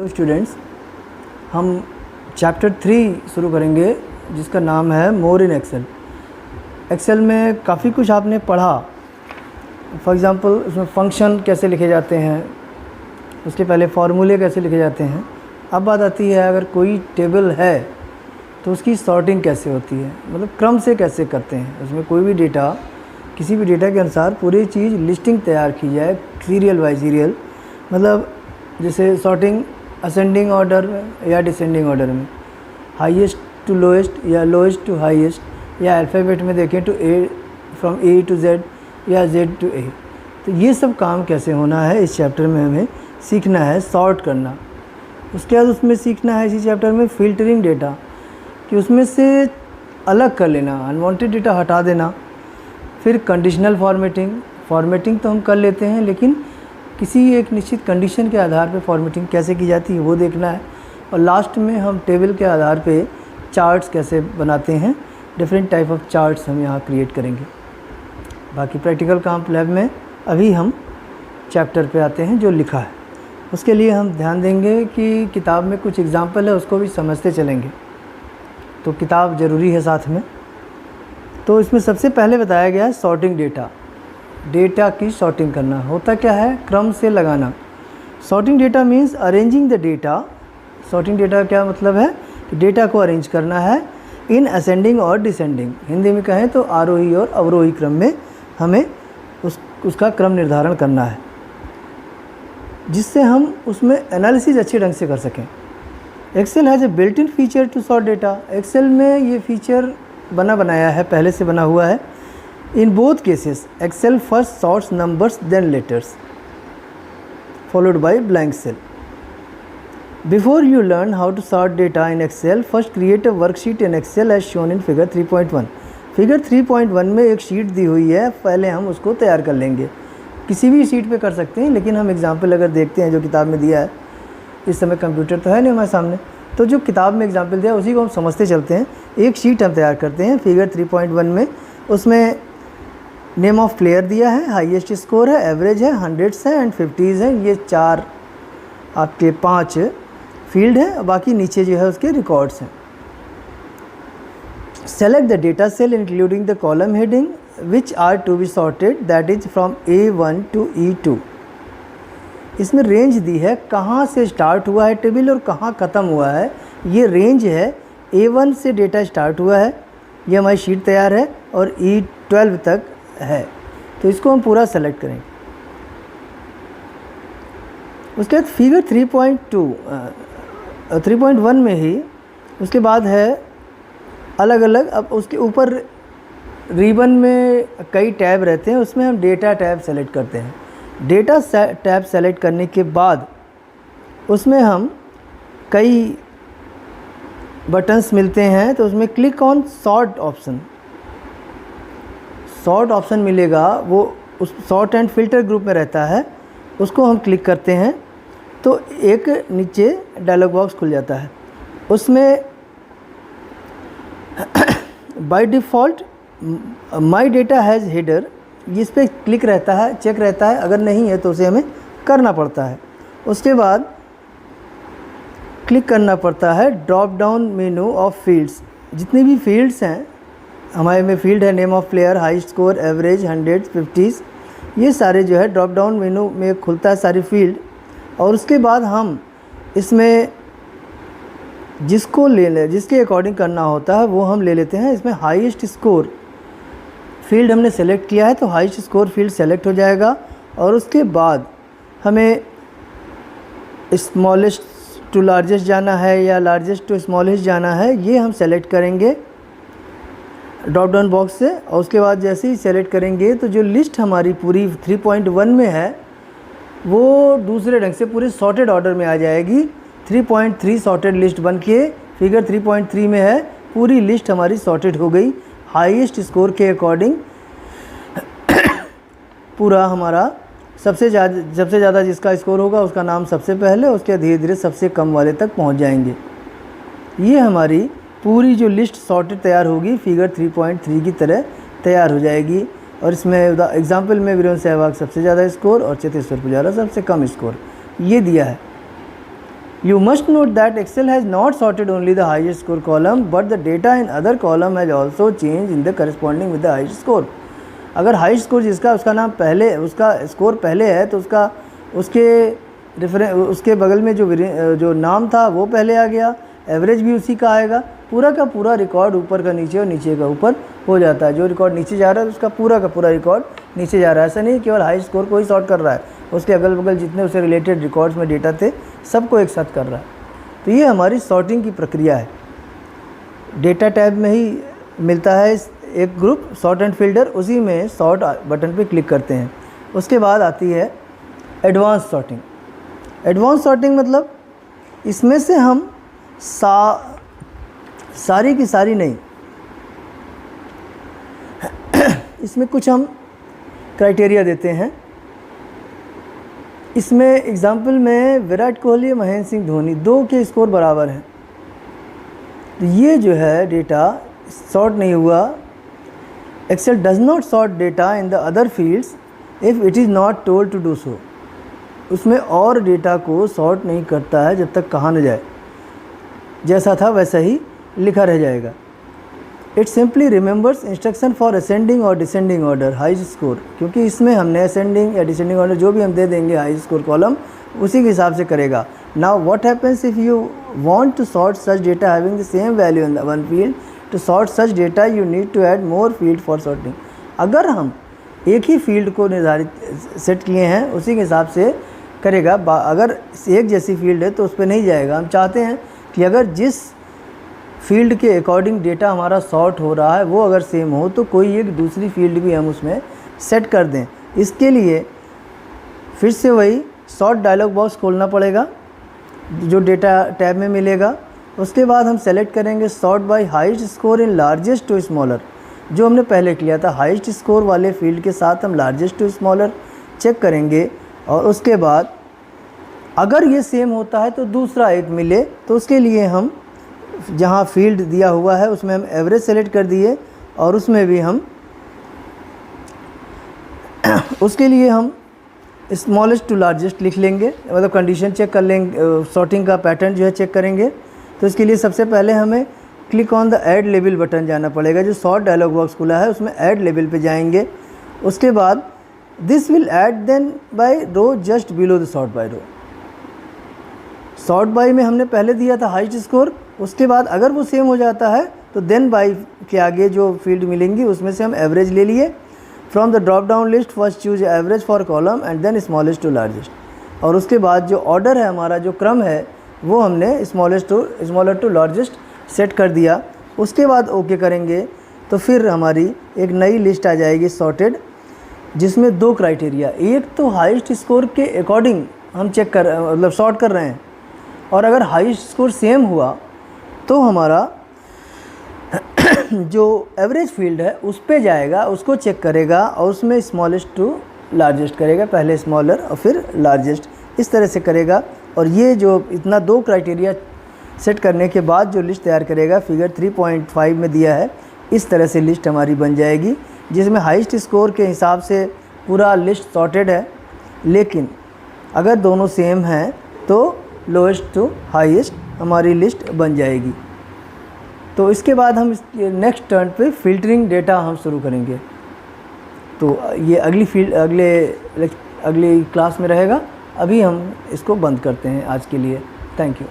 Students, हम chapter 3 शुरू करेंगे जिसका नाम है मोर इन एक्सेल। एक्सेल में काफ़ी कुछ आपने पढ़ा। फॉर एग्ज़ाम्पल उसमें फंक्शन कैसे लिखे जाते हैं, उसके पहले फार्मूले कैसे लिखे जाते हैं। अब बात आती है अगर कोई टेबल है तो उसकी सॉर्टिंग कैसे होती है, मतलब क्रम से कैसे करते हैं। उसमें कोई भी डेटा, किसी भी डेटा के अनुसार पूरी चीज़ लिस्टिंग तैयार की जाए सीरियल बाय सीरियल, मतलब जैसे सॉर्टिंग असेंडिंग ऑर्डर में या डिसेंडिंग ऑर्डर में, हाईएस्ट टू लोएस्ट या लोएस्ट टू हाईएस्ट, या अल्फ़ाबेट में देखें तो ए फ्रॉम ए टू जेड या जेड टू ए। तो ये सब काम कैसे होना है इस चैप्टर में हमें सीखना है, सॉर्ट करना। उसके बाद उसमें सीखना है इसी चैप्टर में फ़िल्टरिंग डेटा, कि उसमें से अलग कर लेना, अनवांटेड डेटा हटा देना। फिर कंडीशनल फॉर्मेटिंग तो हम कर लेते हैं, लेकिन किसी एक निश्चित कंडीशन के आधार पे फॉर्मेटिंग कैसे की जाती है वो देखना है। और लास्ट में हम टेबल के आधार पे चार्ट्स कैसे बनाते हैं, डिफरेंट टाइप ऑफ चार्ट्स हम यहाँ क्रिएट करेंगे। बाकी प्रैक्टिकल काम लैब में अभी हम चैप्टर पे आते हैं जो लिखा है। उसके लिए हम ध्यान देंगे कि किताब में कुछ एग्जाम्पल है उसको भी समझते चलेंगे, तो किताब ज़रूरी है साथ में। तो इसमें सबसे पहले बताया गया है सॉर्टिंग डेटा की सॉर्टिंग करना। होता क्या है, क्रम से लगाना। Sorting data means arranging the data. Sorting data क्या मतलब है कि डेटा को अरेंज करना है इन असेंडिंग और डिसेंडिंग। हिंदी में कहें तो आरोही और अवरोही क्रम में हमें उसका क्रम निर्धारण करना है, जिससे हम उसमें एनालिसिस अच्छे ढंग से कर सकें। Excel has a built in feature to sort data. Excel में ये फीचर बनाया है, पहले से बना हुआ है। In both cases Excel first sorts numbers then letters followed by blank cell. Before you learn how to sort data in Excel, first create a worksheet in Excel as shown in figure 3.1. Figure 3.1 में एक sheet दी हुई है, पहले हम उसको तैयार कर लेंगे। किसी भी शीट पे कर सकते हैं, लेकिन हम एग्जाम्पल अगर देखते हैं जो किताब में दिया है, इस समय कंप्यूटर तो है नहीं हमारे सामने, तो जो किताब में एग्जाम्पल दिया है उसी को हम समझते चलते हैं। एक शीट हम तैयार करते हैं फिगर 3.1 में। उसमें नेम ऑफ प्लेयर दिया है, हाईएस्ट स्कोर है, एवरेज है, हंड्रेड्स है एंड 50s है। ये 5 फील्ड है, बाकी नीचे जो है उसके रिकॉर्ड्स हैं। Select the data cell including the column heading which are to be sorted, that is from A1 to E2। इसमें रेंज दी है, कहाँ से स्टार्ट हुआ है टेबल और कहाँ ख़त्म हुआ है। ये रेंज है, A1 से डेटा स्टार्ट हुआ है, ये हमारी शीट तैयार है, और E12 तक है, तो इसको हम पूरा सेलेक्ट करेंगे। उसके बाद फिगर 3.1 में ही उसके बाद है अलग अलग। अब उसके ऊपर रिबन में कई टैब रहते हैं, उसमें हम डेटा टैब सेलेक्ट करते हैं। डेटा टैब सेलेक्ट करने के बाद उसमें हम कई बटन्स मिलते हैं, तो उसमें क्लिक ऑन सॉर्ट ऑप्शन मिलेगा, वो उस सॉर्ट एंड फिल्टर ग्रुप में रहता है। उसको हम क्लिक करते हैं तो एक नीचे डायलॉग बॉक्स खुल जाता है। उसमें by default my data has header, इस पर क्लिक रहता है, चेक रहता है, अगर नहीं है तो उसे हमें करना पड़ता है। उसके बाद क्लिक करना पड़ता है drop down menu of fields. जितनी भी फील्ड्स हैं हमारे में, फील्ड है name of player, high score, average, 100, 50s, ये सारे जो है ड्रॉप डाउन मेनू में खुलता है सारी फील्ड। और उसके बाद हम इसमें जिसको जिसके अकॉर्डिंग करना होता है वो हम ले लेते हैं। इसमें हाईएस्ट स्कोर फील्ड हमने सेलेक्ट किया है, तो हाईएस्ट स्कोर फील्ड सेलेक्ट हो जाएगा। और उसके बाद हमें स्मॉलेस्ट टू लार्जेस्ट जाना है या लार्जेस्ट टू स्मॉलेस्ट जाना है, ये हम सेलेक्ट करेंगे ड्रॉप डाउन बॉक्स से। और उसके बाद जैसे ही सेलेक्ट करेंगे तो जो लिस्ट हमारी पूरी 3.1 में है वो दूसरे ढंग से पूरे सॉर्टेड ऑर्डर में आ जाएगी। 3.3 सॉर्टेड लिस्ट बन के फिगर 3.3 में है, पूरी लिस्ट हमारी सॉर्टेड हो गई हाईएस्ट स्कोर के अकॉर्डिंग। पूरा हमारा सबसे ज़्यादा जिसका स्कोर होगा उसका नाम सबसे पहले, उसके धीरे धीरे सबसे कम वाले तक पहुंच जाएंगे। ये हमारी पूरी जो लिस्ट सॉर्टेड तैयार होगी फिगर 3.3 की तरह तैयार हो जाएगी। और इसमें एग्जाम्पल में वीरेंद्र सहवाग सबसे ज़्यादा स्कोर और चेतेश्वर पुजारा सबसे कम स्कोर ये दिया है। You must note that Excel has not sorted only the highest score column, but the data in other column has also changed in the corresponding with the highest score. अगर highest score जिसका उसका नाम पहले उसका score पहले है तो उसके बगल में जो नाम था वो पहले आ गया, एवरेज भी उसी का आएगा, पूरा का पूरा रिकॉर्ड ऊपर का नीचे और नीचे का ऊपर हो जाता है। जो रिकॉर्ड नीचे जा रहा है उसका पूरा का पूरा रिकॉर्ड नीचे जा रहा है। ऐसा नहीं केवल हाईएस्ट स्कोर को ही सॉर्ट कर रहा है, उसके अगल बगल जितने उससे रिलेटेड रिकॉर्ड्स में डेटा थे सबको एक साथ कर रहा है। तो ये हमारी सॉर्टिंग की प्रक्रिया है। डेटा टैब में ही मिलता है एक ग्रुप सॉर्ट एंड फिल्टर, उसी में सॉर्ट बटन पे क्लिक करते हैं। उसके बाद आती है एडवांस सॉर्टिंग। एडवांस सॉर्टिंग मतलब इसमें से हम सारी की सारी नहीं, इसमें कुछ हम क्राइटेरिया देते हैं। इसमें एग्जाम्पल में विराट कोहली और महेंद्र सिंह धोनी 2 के स्कोर बराबर हैं, तो ये जो है डेटा सॉर्ट नहीं हुआ। Excel does not sort data in the other fields if it is not told to do so. उसमें और डेटा को सॉर्ट नहीं करता है जब तक कहा न जाए, जैसा था वैसा ही लिखा रह जाएगा। It simply remembers instruction for ascending और डिसेंडिंग ऑर्डर हाई स्कोर, क्योंकि इसमें हमने असेंडिंग या डिसेंडिंग ऑर्डर जो भी हम दे देंगे हाई स्कोर कॉलम उसी के हिसाब से करेगा। Now what happens if you want to sort such data having the same value in one field, to sort such data you need to add more field for sorting. अगर हम एक ही field को निर्धारित सेट किए हैं उसी के हिसाब से करेगा। अगर एक जैसी फील्ड है तो उस पर नहीं जाएगा। हम चाहते हैं कि अगर जिस फील्ड के अकॉर्डिंग डेटा हमारा सॉर्ट हो रहा है वो अगर सेम हो तो कोई एक दूसरी फील्ड भी हम उसमें सेट कर दें। इसके लिए फिर से वही सॉर्ट डायलॉग बॉक्स खोलना पड़ेगा जो डेटा टैब में मिलेगा। उसके बाद हम सेलेक्ट करेंगे sort by highest score in largest to smaller, जो हमने पहले किया था। हाईएस्ट स्कोर वाले फील्ड के साथ हम लार्जेस्ट टू स्मॉलर चेक करेंगे और उसके बाद अगर ये सेम होता है तो दूसरा एक मिले, तो उसके लिए हम जहाँ फील्ड दिया हुआ है उसमें हम एवरेज सेलेक्ट कर दिए और उसमें भी हम उसके लिए हम स्मॉलेस्ट टू लार्जेस्ट लिख लेंगे, मतलब कंडीशन चेक कर लेंगे, सॉर्टिंग का पैटर्न जो है चेक करेंगे। तो इसके लिए सबसे पहले हमें click on the add label button जाना पड़ेगा। जो सॉर्ट डायलॉग बॉक्स खुला है उसमें ऐड लेबल पे जाएंगे। उसके बाद this will add then by row just below the sort by row. Sort by में हमने पहले दिया था हाईएस्ट स्कोर, उसके बाद अगर वो सेम हो जाता है तो देन बाय के आगे जो फील्ड मिलेंगी उसमें से हम एवरेज ले लिए। From the drop down list first choose average for column and then smallest to largest. और उसके बाद जो ऑर्डर है हमारा, जो क्रम है, वो हमने स्मॉलर टू लार्जेस्ट सेट कर दिया। उसके बाद ओके करेंगे तो फिर हमारी एक नई लिस्ट आ जाएगी सॉर्टेड, जिसमें 2 क्राइटेरिया, एक तो हाईएस्ट स्कोर के अकॉर्डिंग हम चेक कर मतलब सॉर्ट कर रहे हैं, और अगर हाईएस्ट स्कोर सेम हुआ तो हमारा जो एवरेज फील्ड है उस पे जाएगा, उसको चेक करेगा और उसमें स्मॉलेस्ट टू लार्जेस्ट करेगा, पहले स्मॉलर और फिर लार्जेस्ट, इस तरह से करेगा। और ये जो इतना 2 क्राइटेरिया सेट करने के बाद जो लिस्ट तैयार करेगा, फिगर 3.5 में दिया है, इस तरह से लिस्ट हमारी बन जाएगी, जिसमें हाईएस्ट स्कोर के हिसाब से पूरा लिस्ट सॉर्टेड है। लेकिन अगर दोनों सेम हैं तो लोएस्ट टू हाईएस्ट हमारी लिस्ट बन जाएगी। तो इसके बाद हम नेक्स्ट टर्न पे फ़िल्टरिंग डेटा हम शुरू करेंगे। तो ये अगली क्लास में रहेगा। अभी हम इसको बंद करते हैं आज के लिए। Thank you.